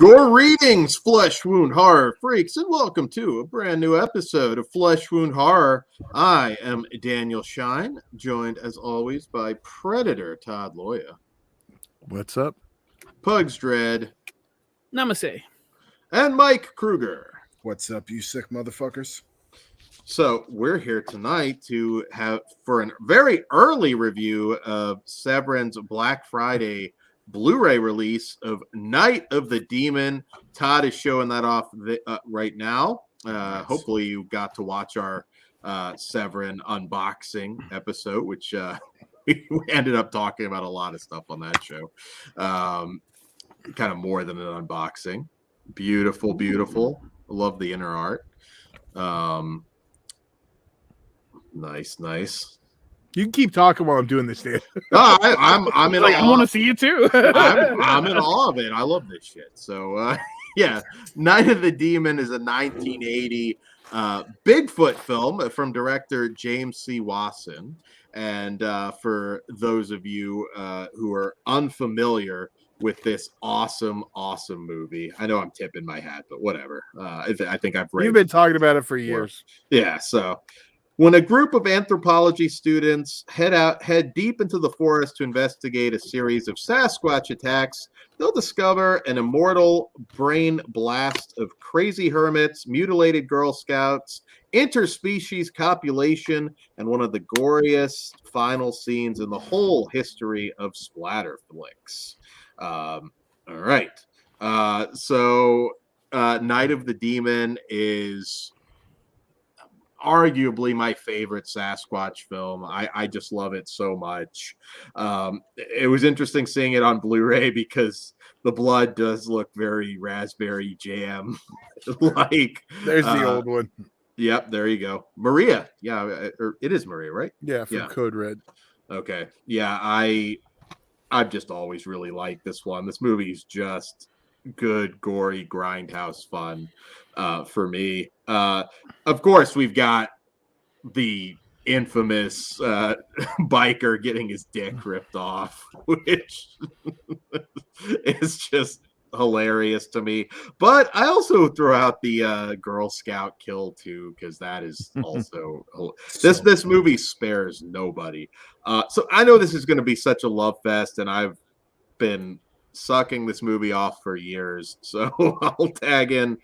Greetings, flesh wound horror freaks, and welcome to a brand new episode of Flesh Wound Horror. I am Daniel Shine, joined as always by Predator Todd Loya, What's up? Pugs Dread, Namaste. and Mike Kruger. What's up, you sick motherfuckers? So we're here tonight to have for a very early review of Severin's Black Friday Blu-ray release of Night of the Demon. Todd is showing that off right now. Nice. Hopefully you got to watch our Severin unboxing episode, which we ended up talking about a lot of stuff on that show. Kind of more than an unboxing. Beautiful, beautiful. I love the inner art. Nice. You can keep talking while I'm doing this, Dan. Oh, I'm in Like, awe. I want to see you too. I'm in awe of it. I love this shit. So yeah, Night of the Demon is a 1980 Bigfoot film from director James C. Wasson. And for those of you who are unfamiliar with this awesome movie, I know I'm tipping my hat, but whatever. I think I've read. You've been talking about it for years. Yeah, so when a group of anthropology students head deep into the forest to investigate a series of Sasquatch attacks, they'll discover an immortal brain blast of crazy hermits, mutilated Girl Scouts, interspecies copulation, and one of the goriest final scenes in the whole history of splatter flicks. All right. So Night of the Demon is arguably my favorite Sasquatch film. I just love it so much. It was interesting seeing it on Blu-ray because the blood does look very raspberry jam like. There's the old one. Yep, there you go. Maria. Yeah, it is Maria, right? Yeah, from Code Red. Okay. Yeah, I've just always really liked this one. This movie's just good, gory, grindhouse fun for me. Of course, we've got the infamous biker getting his dick ripped off, which is just hilarious to me. But I also throw out the Girl Scout kill too, because that is also this movie spares nobody. So I know this is going to be such a love fest, and I've been sucking this movie off for years. So I'll tag in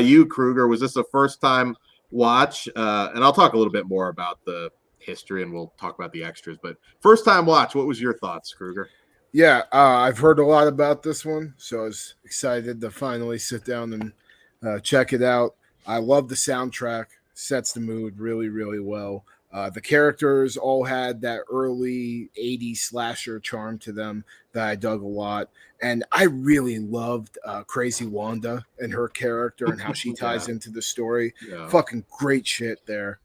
you, Kruger. Was this a first time watch? And I'll talk a little bit more about the history and we'll talk about the extras, but first time watch, what was your thoughts, Kruger? Yeah, I've heard a lot about this one, so I was excited to finally sit down and check it out. I love the soundtrack, sets the mood really, really well. The characters all had that early 80s slasher charm to them that I dug a lot. And I really loved Crazy Wanda and her character and how she ties into the story. Yeah. Fucking great shit there.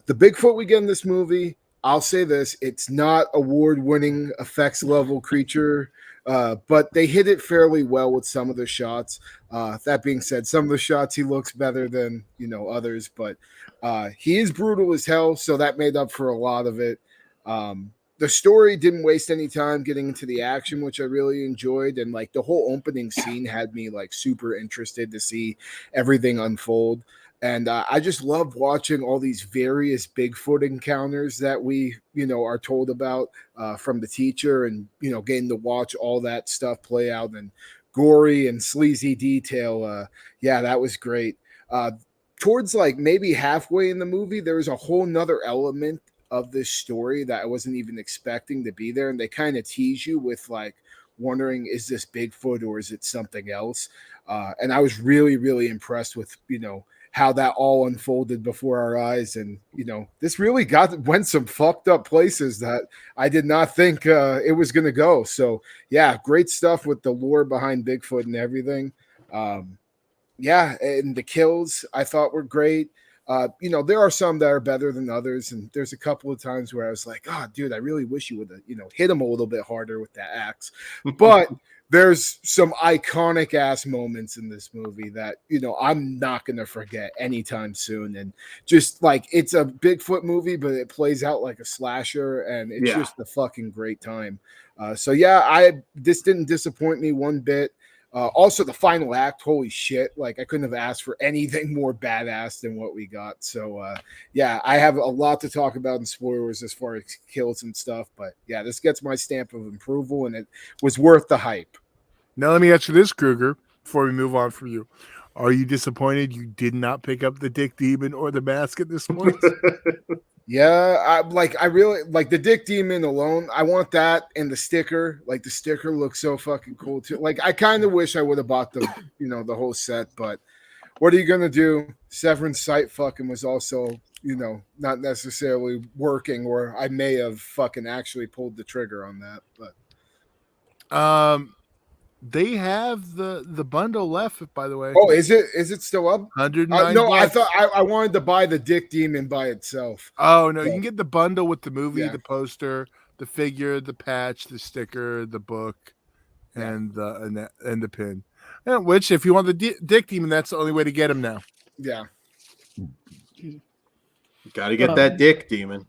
The Bigfoot we get in this movie, I'll say this, it's not award-winning effects level creature, but they hit it fairly well with some of the shots. That being said, some of the shots he looks better than others, but he is brutal as hell, so that made up for a lot of it. The story didn't waste any time getting into the action, which I really enjoyed, and like the whole opening scene had me like super interested to see everything unfold. And I just love watching all these various Bigfoot encounters that we, are told about from the teacher, and getting to watch all that stuff play out in gory and sleazy detail. Yeah, that was great. Towards like maybe halfway in the movie, there was a whole nother element of this story that I wasn't even expecting to be there, and they kind of tease you with like wondering, is this Bigfoot or is it something else? And I was really, really impressed with how that all unfolded before our eyes. And, this really went some fucked up places that I did not think it was going to go. So yeah, great stuff with the lore behind Bigfoot and everything. Yeah. And the kills I thought were great. There are some that are better than others. And there's a couple of times where I was like, oh dude, I really wish you would have, hit him a little bit harder with that axe. But there's some iconic ass moments in this movie that, I'm not going to forget anytime soon. And just like, it's a Bigfoot movie, but it plays out like a slasher, and it's just a fucking great time. So yeah, this didn't disappoint me one bit. Also, the final act, holy shit! Like I couldn't have asked for anything more badass than what we got. So, yeah, I have a lot to talk about in spoilers as far as kills and stuff. But yeah, this gets my stamp of approval, and it was worth the hype. Now let me ask you this, Kruger, before we move on from you. Are you disappointed you did not pick up the Dick Demon or the mask at this point? Yeah, I really like the Dick Demon alone. I want that and the sticker. Like the sticker looks so fucking cool too. Like I kind of wish I would have bought the the whole set, but what are you gonna do? Severin's site fucking was also not necessarily working, or I may have fucking actually pulled the trigger on that. But they have the bundle left, by the way. oh, is it still up? 109. No, I thought I wanted to buy the Dick Demon by itself. Oh no, you can get the bundle with the movie, Yeah. the poster, the figure, the patch, the sticker, the book, and the pin. Yeah, which, if you want the Dick Demon, that's the only way to get him now. Yeah. Got to get that Dick Demon.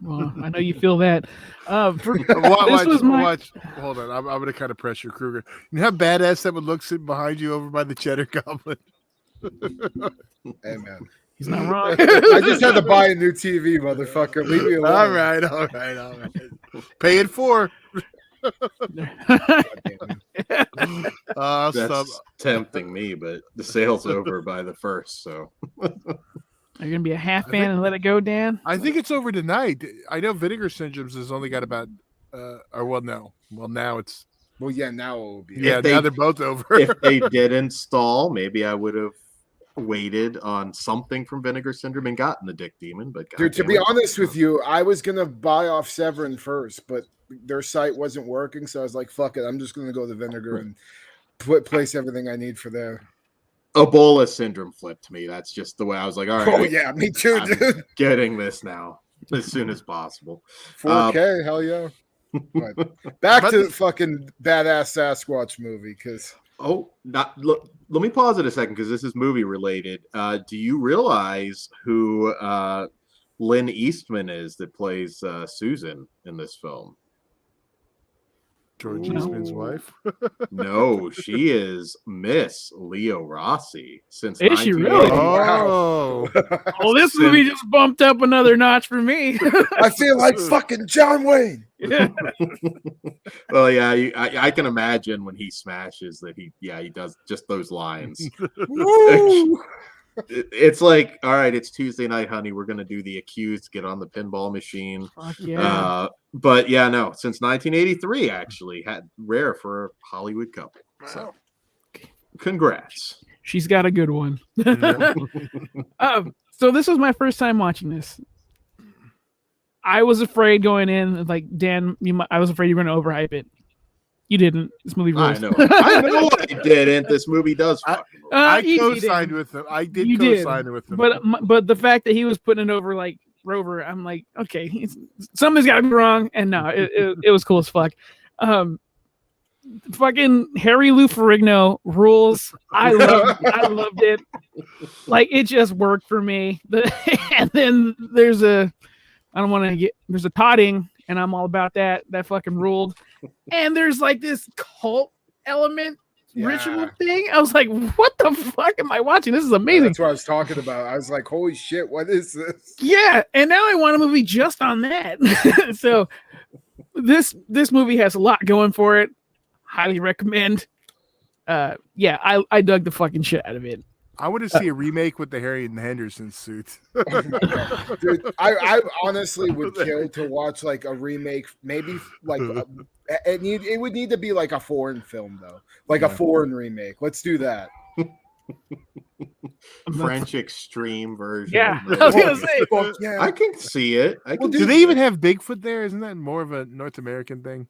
Well, I know you feel that. Watch. Hold on, I'm going to kind of pressure Kruger. You know how badass that would look sitting behind you over by the Cheddar Goblin? Hey man, He's not wrong. I just had to buy a new TV, motherfucker. Leave me alone. All right. Pay it for. That's tempting me, but the sale's over by the 1st, so. Are you gonna be a half fan and let it go, Dan? I think it's over tonight. I know Vinegar Syndromes has only got about now it's Well, yeah, now it will be. now they're both over. If they did install, maybe I would have waited on something from Vinegar Syndrome and gotten the Dick Demon. But Dude, to be honest with you, I was gonna buy off Severin first, but their site wasn't working, so I was like, "Fuck it, I'm just gonna go to Vinegar and place everything I need for there." Ebola Syndrome flipped me. That's just the way I was like, all right. Oh yeah, me too, I'm dude. getting this now as soon as possible. 4K, hell yeah. But back to the fucking badass Sasquatch movie, because let me pause it a second because this is movie related. Do you realize who Lynn Eastman is that plays Susan in this film? George Eastman's wife. No, she is Miss Leo Rossi since Is she really? Oh, Well, this movie just bumped up another notch for me. I feel like fucking John Wayne. Well, yeah, I can imagine when he smashes that he does just those lines. Woo! It's like, all right, it's Tuesday night, honey. We're gonna do The Accused. Get on the pinball machine. Fuck yeah. But yeah, no, since 1983, actually, rare for a Hollywood couple. So, congrats. She's got a good one. So this was my first time watching this. I was afraid going in, like Dan. I was afraid you were going to overhype it. You didn't. This movie rules. I know I didn't. This movie does. I co-signed with them. I did co-sign with them. But the fact that he was putting it over like Rover, I'm like, okay, something's got to be wrong. And no, it was cool as fuck. Fucking Harry Lou Ferrigno rules. I loved it. Like it just worked for me. And then there's a totting, and I'm all about that. That fucking ruled. And there's like this cult element ritual thing. I was like, what the fuck am I watching? This is amazing. That's what I was talking about. I was like, holy shit, what is this? Yeah, and now I want a movie just on that. So this movie has a lot going for it. Highly recommend. I dug the fucking shit out of it. I want to see a remake with the Harry and Henderson suits. Oh my God. Dude, I honestly would kill to watch like a remake, maybe like it would need to be like a foreign film though, like a foreign remake. Let's do that. French extreme version. Yeah, I was gonna say. Yeah. I can see it. Do they even have Bigfoot there? Isn't that more of a North American thing?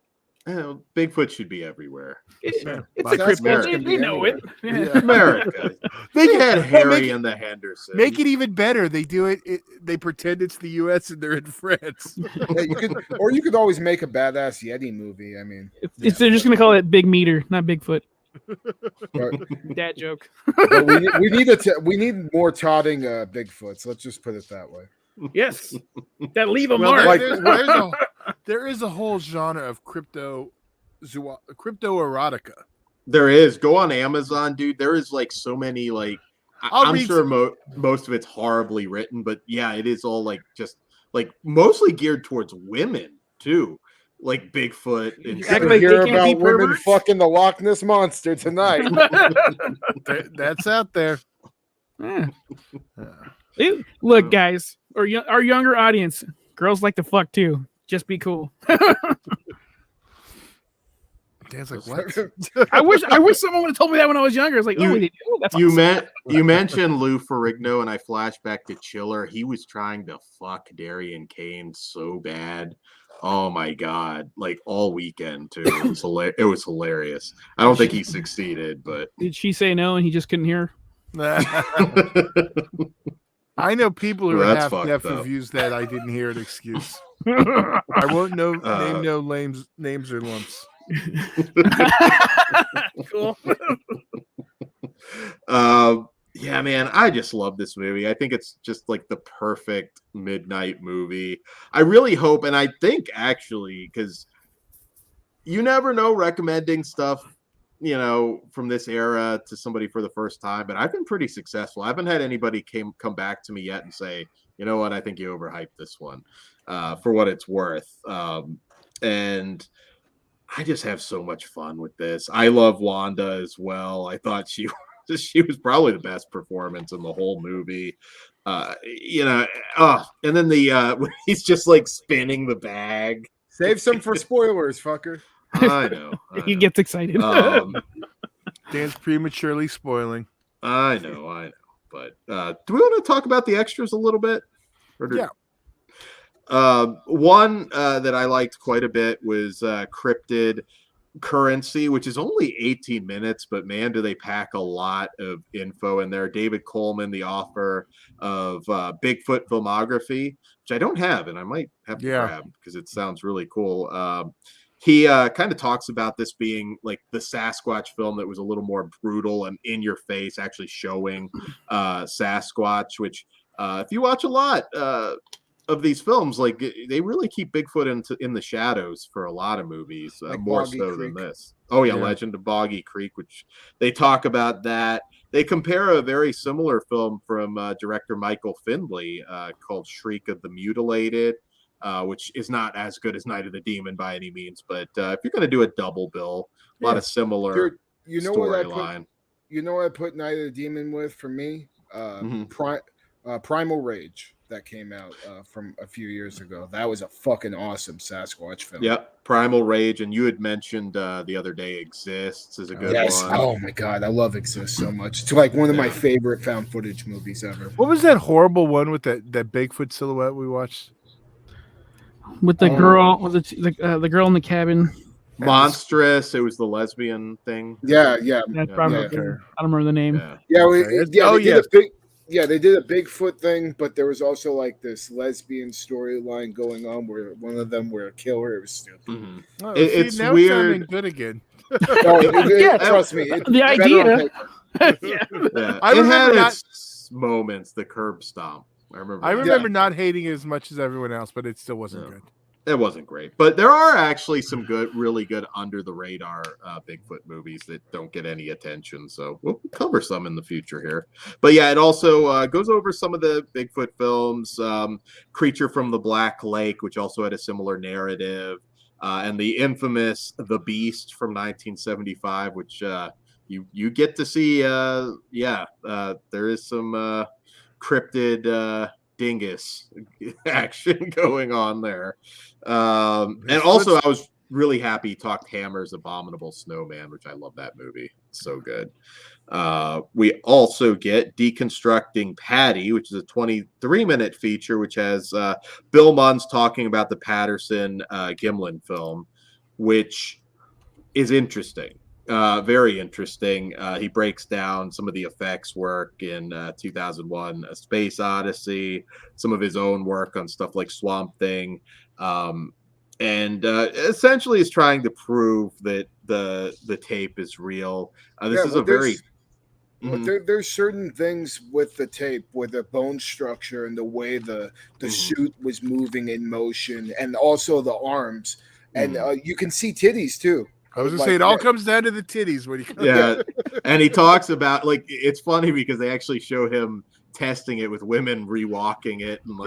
Bigfoot should be everywhere. It's Yeah. a Like cryptid. America. We know it. Yeah. America. They had Harry and the Henderson. Make it even better. They do it. They pretend it's the U.S. and they're in France. Yeah, you could always make a badass Yeti movie. I mean, They're just gonna call it Big Meter, not Bigfoot. but, Dad joke. but we need more totting Bigfoots. Let's just put it that way. Yes, that leave a Well, mark. there is a whole genre of crypto erotica. There is. Go on Amazon, dude. There is like so many like I'm read sure most of it's horribly written, but yeah, it is all like just like mostly geared towards women too, like Bigfoot and You You're act gonna like they hear can't be about women perverts? fucking the Loch Ness monster tonight. That's out there. Yeah. Yeah. Look, guys, or our younger audience, girls like to fuck too. Just be cool. Dan's like, what? I wish someone would have told me that when I was younger. I was like, oh, they do? That's awesome. You mentioned Lou Ferrigno, and I flashed back to Chiller. He was trying to fuck Darian Kane so bad. Oh my god! Like all weekend too. It was hilarious. I don't think he succeeded, but Did she say no and he just couldn't hear? I know people who Well, are that's half fucked deaf up. have used that I didn't hear an excuse. I won't name no names or lumps. Cool. Yeah, man, I just love this movie. I think it's just like the perfect midnight movie. I really hope, and I think actually, because you never know recommending stuff, you know, from this era to somebody for the first time, but I've been pretty successful. I haven't had anybody come back to me yet and say, you know what, I think you overhyped this one, for what it's worth. And I just have so much fun with this. I love Wanda as well. I thought she was probably the best performance in the whole movie. You know, and then when he's just like spinning the bag. Save some for spoilers, fucker. I know. He gets excited. Dan's prematurely spoiling. I know. But do we want to talk about the extras a little bit? Yeah. One that I liked quite a bit was Cryptid Currency, which is only 18 minutes, but man, do they pack a lot of info in there. David Coleman, the author of Bigfoot Filmography, which I don't have, and I might have to grab because it sounds really cool. He kind of talks about this being like the Sasquatch film that was a little more brutal and in your face, actually showing Sasquatch, which if you watch a lot of these films, like they really keep Bigfoot in the shadows for a lot of movies, Like more Boggy so Creek. than this. Oh yeah, Yeah. Legend of Boggy Creek, which they talk about that. They compare a very similar film from director Michael Findlay called Shriek of the Mutilated, which is not as good as Night of the Demon by any means, but if you're going to do a double bill, a lot of similar Dude, you know what I put? storyline. You know what I put Night of the Demon with for me? Primal Rage that came out from a few years ago. That was a fucking awesome Sasquatch film. Yep, Primal Rage, and you had mentioned the other day Exists is a good one. Oh my god, I love Exist so much. It's like one of my favorite found footage movies ever. What was that horrible one with that Bigfoot silhouette we watched? With the girl, was it the girl in the cabin? Monstrous. It was the lesbian thing. Yeah. That's probably, I don't remember the name. They did a Bigfoot thing, but there was also like this lesbian storyline going on where one of them were a killer. It was stupid. Mm-hmm. Oh, it's now weird. It's good again. Trust me. The idea. I remember its moments. The curb stomp. I remember not hating it as much as everyone else, but it still wasn't good. It wasn't great, but there are actually some really good under the radar Bigfoot movies that don't get any attention. So we'll cover some in the future here. But yeah, it also goes over some of the Bigfoot films, Creature from the Black Lake, which also had a similar narrative, and the infamous The Beast from 1975, which you get to see. There is some cryptid dingus action going on there. And also I was really happy he talked Hammer's Abominable Snowman, which I love that movie. It's so good. We also get Deconstructing Patty, which is a 23-minute feature, which has Bill Munn's talking about the Patterson Gimlin film, which is interesting. Very interesting. He breaks down some of the effects work in 2001 A Space Odyssey, some of his own work on stuff like Swamp Thing, and essentially is trying to prove that the tape is real. There's certain things with the tape, with the bone structure and the way the suit was moving in motion, and also the arms, and you can see titties too. I was gonna say it all comes down to the titties when you Yeah, and he talks about like it's funny because they actually show him testing it with women rewalking it and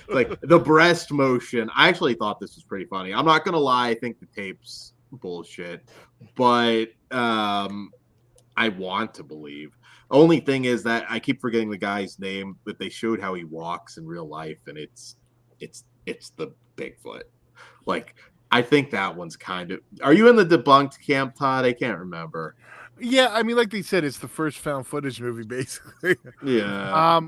like the breast motion. I actually thought this was pretty funny. I'm not gonna lie, I think the tape's bullshit, but I want to believe. Only thing is that I keep forgetting the guy's name, but they showed how he walks in real life, and it's the Bigfoot. Like I think that one's kind of. Are you in the debunked camp, Todd? I can't remember. Yeah, I mean, like they said, it's the first found footage movie, basically. Yeah.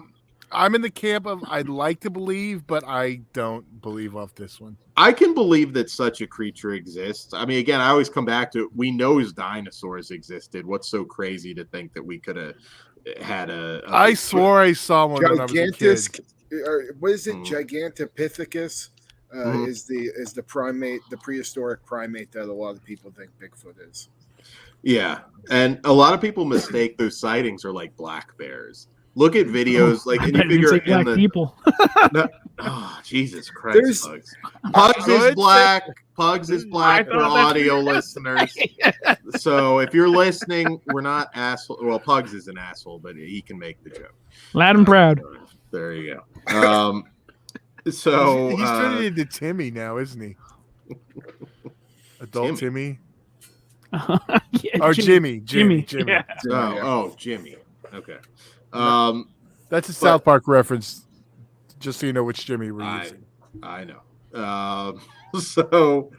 I'm in the camp of I'd like to believe, but I don't believe off this one. I can believe that such a creature exists. I mean, again, I always come back to it. We know dinosaurs existed. What's so crazy to think that we could have had I swore I saw one when I was a kid. What is it? Gigantopithecus is the primate, the prehistoric primate that a lot of people think Bigfoot is. Yeah, and a lot of people mistake those sightings are like black bears. Look at videos like and you figure in the people. No, oh Jesus Christ, Pugs. Pugs is black. Pugs is black for audio listeners. So if you're listening, we're not asshole. Well, Pugs is an asshole, but he can make the joke. Loud and proud. There you go. So he's turning into Timmy now, isn't he? Adult Timmy. Yeah, or Jimmy. Yeah. Oh, Jimmy. Okay. That's a South Park reference. Just so you know which Jimmy we're using. I know. So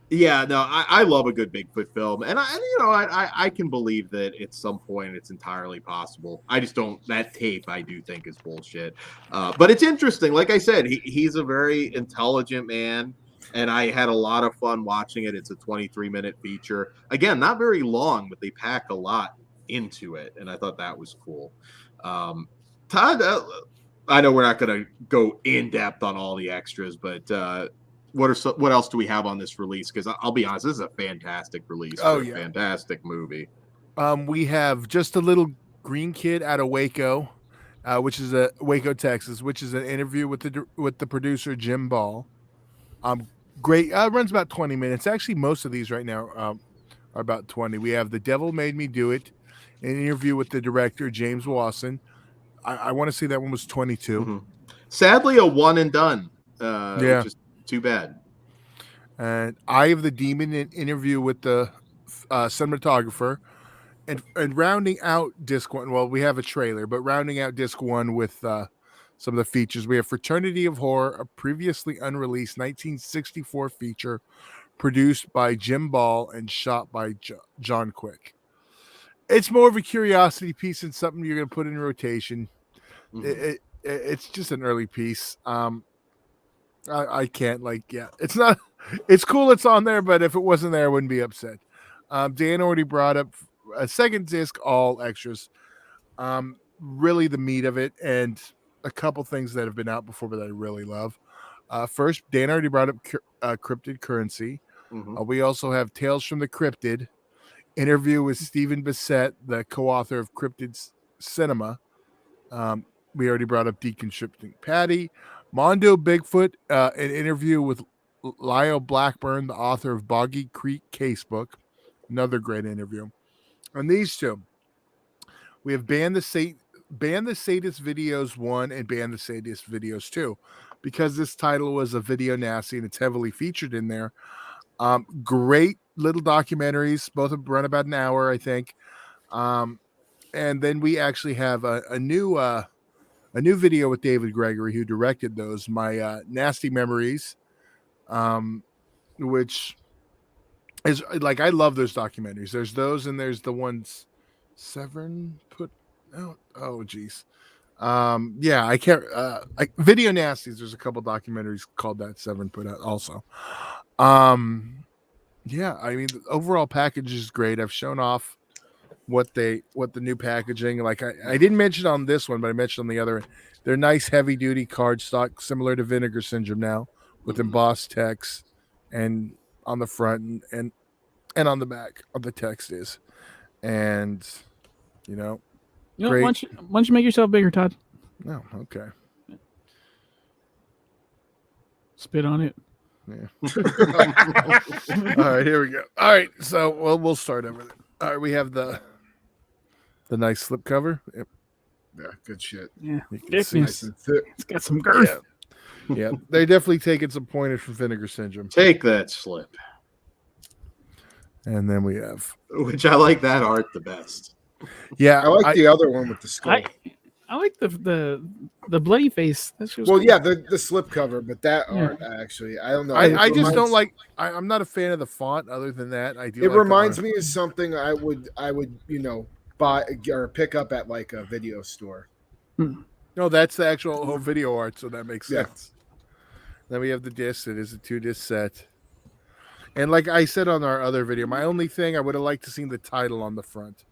yeah, no, I love a good Bigfoot film, and I can believe that at some point it's entirely possible. I just don't. That tape I do think is bullshit. But it's interesting. Like I said, he's a very intelligent man. And I had a lot of fun watching it. It's a 23-minute feature. Again, not very long, but they pack a lot into it. And I thought that was cool. Todd, I know we're not going to go in depth on all the extras, but what else do we have on this release? Because I'll be honest, this is a fantastic release. A fantastic movie. We have Just a Little Green Kid out of Waco, which is Waco, Texas, which is an interview with the producer Jim Ball. Great. Runs about 20 minutes. Actually, most of these right now are about 20. We have The Devil Made Me Do It, an interview with the director, James Wasson. I want to say that one was 22. Mm-hmm. Sadly, a one and done. Which is too bad. And Eye of the Demon, an interview with the cinematographer. And rounding out disc one, well, we have a trailer, but rounding out disc one with some of the features. We have Fraternity of Horror, a previously unreleased 1964 feature produced by Jim Ball and shot by John Quick. It's more of a curiosity piece and something you're going to put in rotation. Mm-hmm. It's just an early piece. I can't it's not. It's cool it's on there, but if it wasn't there, I wouldn't be upset. Dan already brought up a second disc, all extras. Really the meat of it, and a couple things that have been out before but that I really love. First, Dan already brought up Cryptid Currency. Mm-hmm. We also have Tales from the Cryptid, interview with Stephen Bissett, the co-author of Cryptid Cinema. We already brought up Deconstructing Patty. Mondo Bigfoot, an interview with Lyle Blackburn, the author of Boggy Creek Casebook. Another great interview. And these two, we have Ban the Sadist Videos 1 and Ban the Sadist Videos 2. Because this title was a video nasty and it's heavily featured in there. Great little documentaries. Both of them run about an hour, I think. And then we actually have a new video with David Gregory, who directed those, My Nasty Memories, which is like, I love those documentaries. There's those, and there's the ones Severin put out. Oh, geez. I can't, Video Nasties. There's a couple documentaries called that Severin put out also. I mean, the overall package is great. I've shown off what the new packaging, like I didn't mention on this one, but I mentioned on the other. They're nice heavy duty cardstock, similar to Vinegar Syndrome now, with embossed text, and on the front and on the back of the text is, and great. Why don't you make yourself bigger, Todd? No, okay. Spit on it. All right, here we go. All right, so we'll start everything. All right, we have the nice slipcover. Yep. Yeah, good shit. Yeah, You can see Nice thickness. and thick. It's got some girth. Yeah, they definitely taken some pointers from Vinegar Syndrome. Take that slip. And then we have, Which I like that art the best. yeah, I like the other one with the skull. I like the bloody face. That's just Well, cool. yeah, the slip cover, but that Yeah. art actually, I don't know. I just don't like. I'm not a fan of the font. Other than that, I do. It like the reminds art. me of something I would buy or pick up at like a video store. No, that's the actual home video art, so that makes Yeah. sense. Then we have the disc. It is a 2-disc set. And like I said on our other video, my only thing I would have liked to see the title on the front.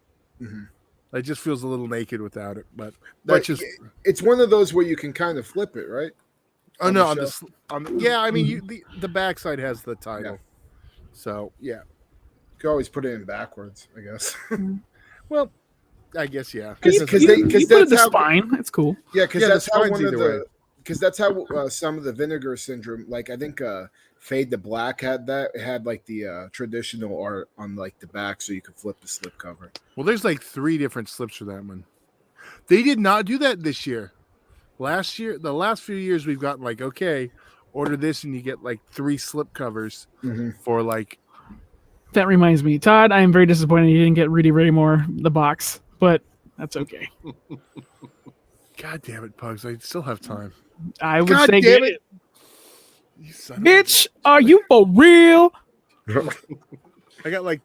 It just feels a little naked without it, but that's just. It's one of those where you can kind of flip it, right? Oh on no, the on the yeah. I mean, the backside has the title, so yeah. You can always put it in backwards, I guess. Well, I guess yeah. You put it the spine. It's cool. Yeah, because Yeah, the that's how spine's one of either way. because that's how some of the Vinegar Syndrome, like I think Fade to Black had that. It had like the traditional art on like the back, so you could flip the slip cover. Well, there's like 3 different slips for that one. They did not do that this year. Last year, the last few years, we've gotten like, okay, order this and you get like 3 slip covers for like. That reminds me, Todd. I am very disappointed you didn't get Rudy Raymore the box, but that's okay. God damn it, Pugs! I still have time. I would God say, damn get it. it. You son of a Bitch, are you for real? I got like,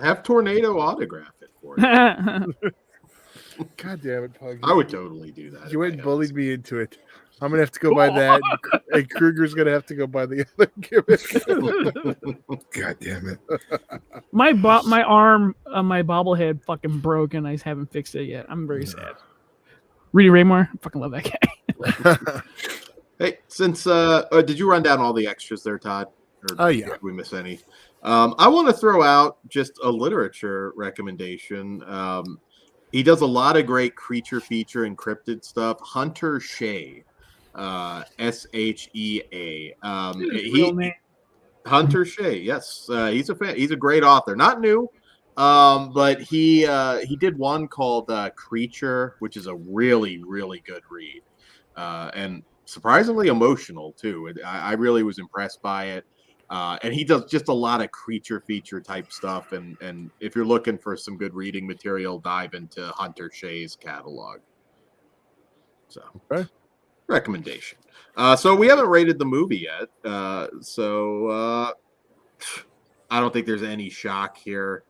Have Tornado autograph it for you. God damn it, Pugs! I would totally do that. You if went I and had bullied me into it. I'm gonna have to go buy that, and Kruger's gonna have to go buy the other gimmick. God damn it! my arm on my bobblehead fucking broke and I haven't fixed it yet. I'm very sad. Rudy Raymore, I fucking love that guy. Hey, since did you run down all the extras there, Todd? Or Yeah. did we miss any? I want to throw out just a literature recommendation. He does a lot of great creature feature and cryptid stuff. Hunter Shea, Shea. Real name. Hunter Shea, yes, he's a fan. He's a great author. Not new, but he did one called Creature, which is a really really good read, and surprisingly emotional too. I really was impressed by it. And he does just a lot of creature feature type stuff. And if you're looking for some good reading material, dive into Hunter Shea's catalog. So, recommendation. So we haven't rated the movie yet. So I don't think there's any shock here.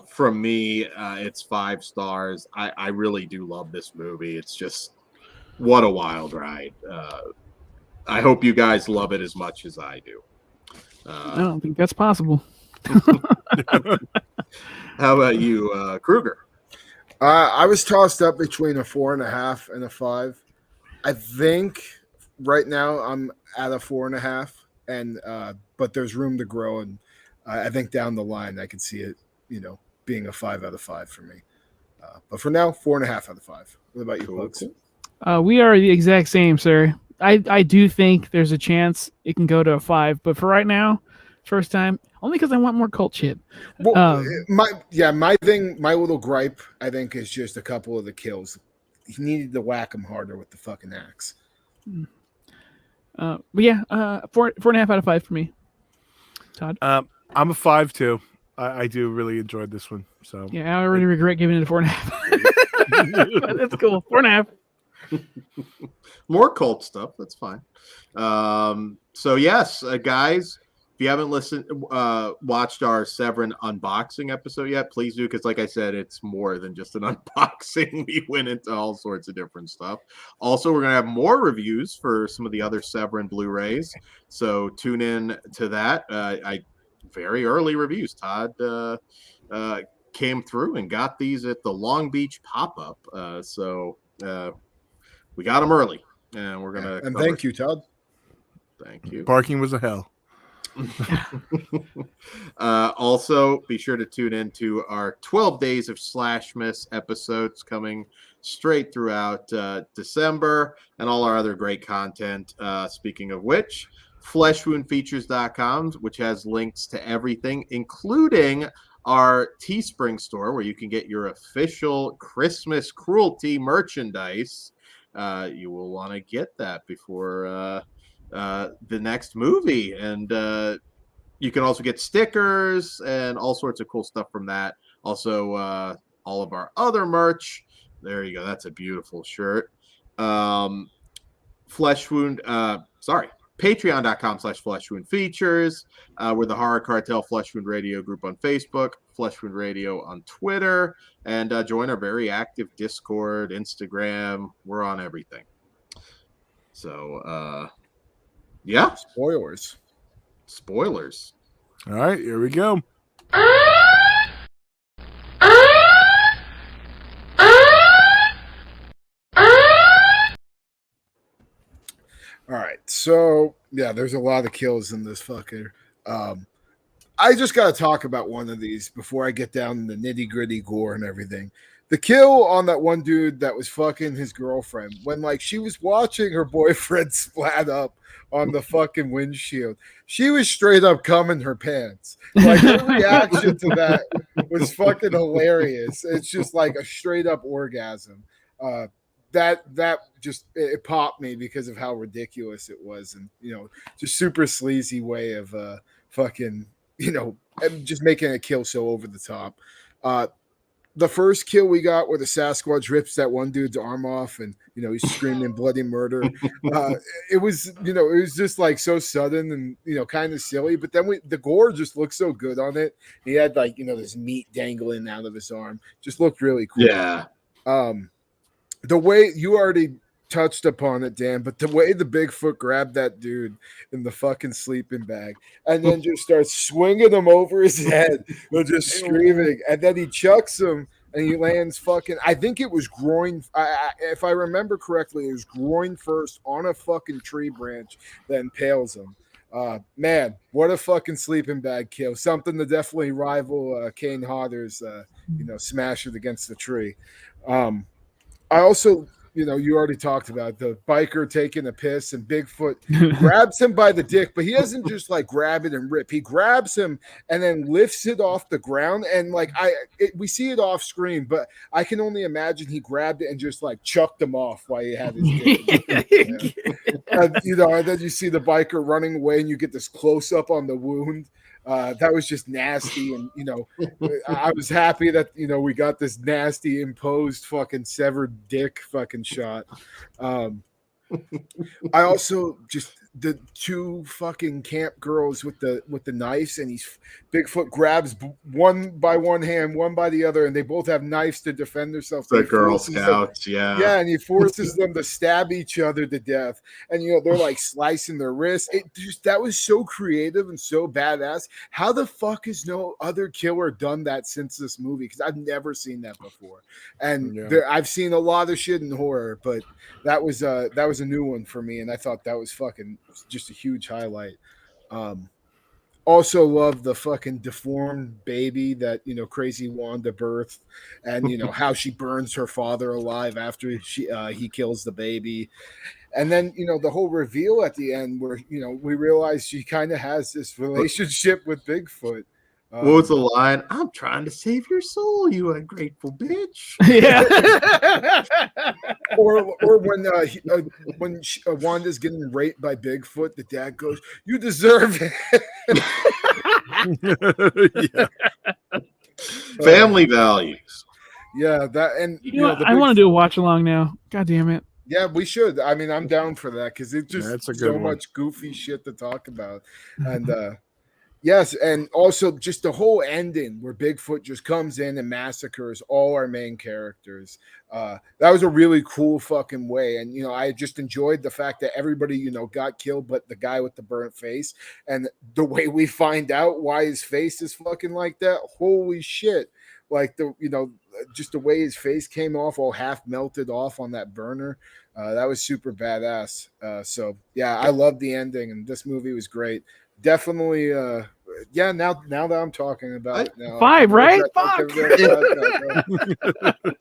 From me, it's 5 stars. I really do love this movie. It's just what a wild ride. I hope you guys love it as much as I do. I don't think that's possible. How about you, Kruger? I was tossed up between a 4.5 and a 5. I think right now I'm at a 4.5, and but there's room to grow, and I think down the line I could see it, being a 5 out of 5 for me. But for now, 4.5 out of 5. What about you, folks? We are the exact same, sir. I do think there's a chance it can go to a 5, but for right now, first time, only because I want more cult shit. Well, my little gripe, I think, is just a couple of the kills. He needed to whack him harder with the fucking axe. But yeah, 4.5 out of 5 for me. Todd? I'm a 5 too. I do really enjoyed this one. So yeah, I already regret giving it a 4.5. But that's cool. 4.5. More cult stuff. That's fine. So yes, guys, if you haven't watched our Severin unboxing episode yet, please do, because like I said, it's more than just an unboxing. We went into all sorts of different stuff. Also, we're gonna have more reviews for some of the other Severin Blu-rays, so tune in to that. Very early reviews. Todd came through and got these at the Long Beach pop-up. So we got them early, and we're gonna. And thank you, Todd. Thank you. Parking was a hell. Also, be sure to tune in to our 12 Days of Slashmas episodes coming straight throughout December, and all our other great content. Speaking of which, fleshwoundfeatures.com, which has links to everything, including our Teespring store, where you can get your official Christmas cruelty merchandise. You will want to get that before the next movie. And you can also get stickers and all sorts of cool stuff from that. Also, all of our other merch. There you go. That's a beautiful shirt. Patreon.com/fleshwoundfeatures. We're the Horror Cartel Flesh Wound Radio group on Facebook, Flesh Wound Radio on Twitter, and join our very active Discord, Instagram. We're on everything. So, yeah. Spoilers. All right, here we go. All right, so yeah, there's a lot of kills in this fucker. I just got to talk about one of these before I get down to the nitty gritty gore and everything. The kill on that one dude that was fucking his girlfriend when like she was watching her boyfriend splat up on the fucking windshield. She was straight up coming her pants. Like her reaction to that was fucking hilarious. It's just like a straight up orgasm. That just it popped me because of how ridiculous it was, and just super sleazy way of fucking just making a kill so over the top. The first kill we got where the Sasquatch rips that one dude's arm off and he's screaming bloody murder. It was just like so sudden and kind of silly, but then the gore just looked so good on it. He had like this meat dangling out of his arm, just looked really cool. Yeah. The way you already touched upon it, Dan, but the way the Bigfoot grabbed that dude in the fucking sleeping bag and then just starts swinging him over his head and just screaming, and then he chucks him and he lands fucking, I think it was groin. If I remember correctly, it was groin first on a fucking tree branch, then impales him. Man, what a fucking sleeping bag kill. Something to definitely rival Kane Hodder's, smash it against the tree. I also, you already talked about the biker taking a piss and Bigfoot grabs him by the dick, but he doesn't just like grab it and rip. He grabs him and then lifts it off the ground. And like we see it off screen, but I can only imagine he grabbed it and just like chucked him off while he had his dick. And then you see the biker running away and you get this close up on the wound. That was just nasty, and I was happy that we got this nasty imposed fucking severed dick fucking shot. I also just the two fucking camp girls with the knives, and Bigfoot grabs one by one hand, one by the other, and they both have knives to defend themselves. The Girl Scouts, yeah, and he forces them to stab each other to death, and they're like slicing their wrists. That was so creative and so badass. How the fuck has no other killer done that since this movie? Because I've never seen that before, and I've seen a lot of shit in horror, but that was a new one for me, and I thought that was fucking just a huge highlight. Also love the fucking deformed baby that crazy Wanda birthed, and how she burns her father alive after he kills the baby, and then the whole reveal at the end where we realize she kind of has this relationship with Bigfoot. What was the line? I'm trying to save your soul, you ungrateful bitch. Yeah. or when Wanda's getting raped by Bigfoot, the dad goes, "You deserve it." Yeah. Family values. Yeah, that and I want to do a watch along now. God damn it. Yeah, we should. I mean, I'm down for that because it's just That's a good so one. much goofy shit to talk about, and yes, and also just the whole ending where Bigfoot just comes in and massacres all our main characters. That was a really cool fucking way. And, I just enjoyed the fact that everybody, got killed, but the guy with the burnt face. And the way we find out why his face is fucking like that, holy shit. Like, just the way his face came off, all half melted off on that burner. That was super badass. So, yeah, I love the ending, and this movie was great. Definitely, now that I'm talking about it now. 5, right? Fuck.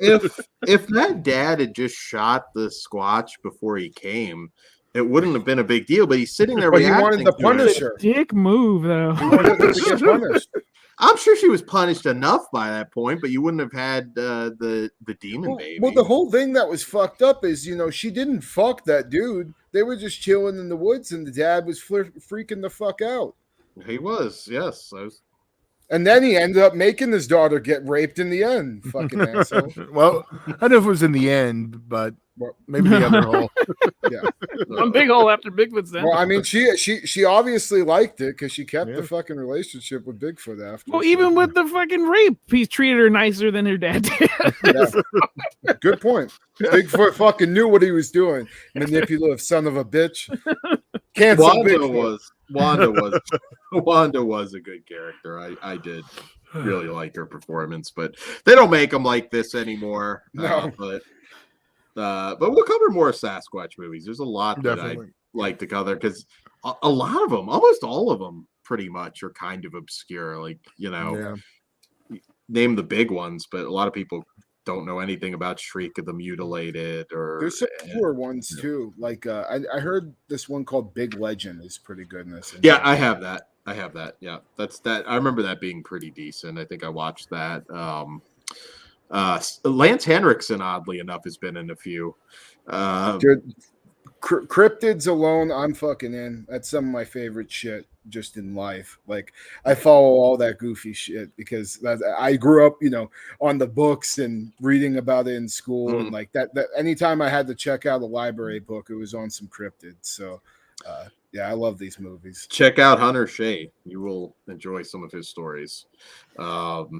If that dad had just shot the Squatch before he came, it wouldn't have been a big deal. But he's sitting there But he reacting wanted to to it. punish her. Dick move though. He wanted her to get punished. I'm sure she was punished enough by that point, but you wouldn't have had the demon baby. Well, the whole thing that was fucked up is, she didn't fuck that dude. They were just chilling in the woods, and the dad was freaking the fuck out. He was, yes. And then he ended up making his daughter get raped in the end. Fucking asshole. Well, I don't know if it was in the end, but maybe the other hole. Yeah. One big hole after Bigfoot's then. Well, I mean, she obviously liked it because she kept the fucking relationship with Bigfoot after. Well, even with the fucking rape, he treated her nicer than her dad did. Yeah. Good point. Bigfoot fucking knew what he was doing. Manipulative son of a bitch. Cancel Bigfoot. Wanda was a good character. I did really like her performance, but they don't make them like this anymore. No. But we'll cover more Sasquatch movies. There's a lot Definitely. that I like to cover because a lot of them, almost all of them, pretty much are kind of obscure. Like name the big ones, but a lot of people don't know anything about Shriek of the Mutilated. Or there's some newer ones too. Like I heard this one called Big Legend is pretty good in this. Yeah, I have that. Yeah, that's that. I remember that being pretty decent. I think I watched that. Lance Henriksen, oddly enough, has been in a few. Dude, cryptids alone, I'm fucking in. That's some of my favorite shit just in life. Like I follow all that goofy shit because I grew up, on the books and reading about it in school, and like that. Anytime I had to check out a library book, it was on some cryptids. So, yeah, I love these movies. Check out Hunter Shea. You will enjoy some of his stories. All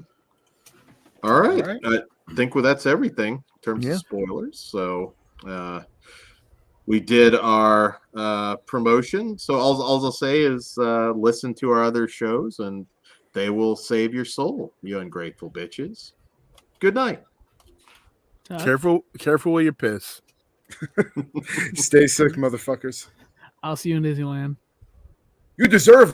right. I think that's everything in terms of spoilers. So we did our promotion. So all I'll say is listen to our other shows and they will save your soul, you ungrateful bitches. Good night. Careful where you piss. Stay sick, motherfuckers. I'll see you in Disneyland. You deserve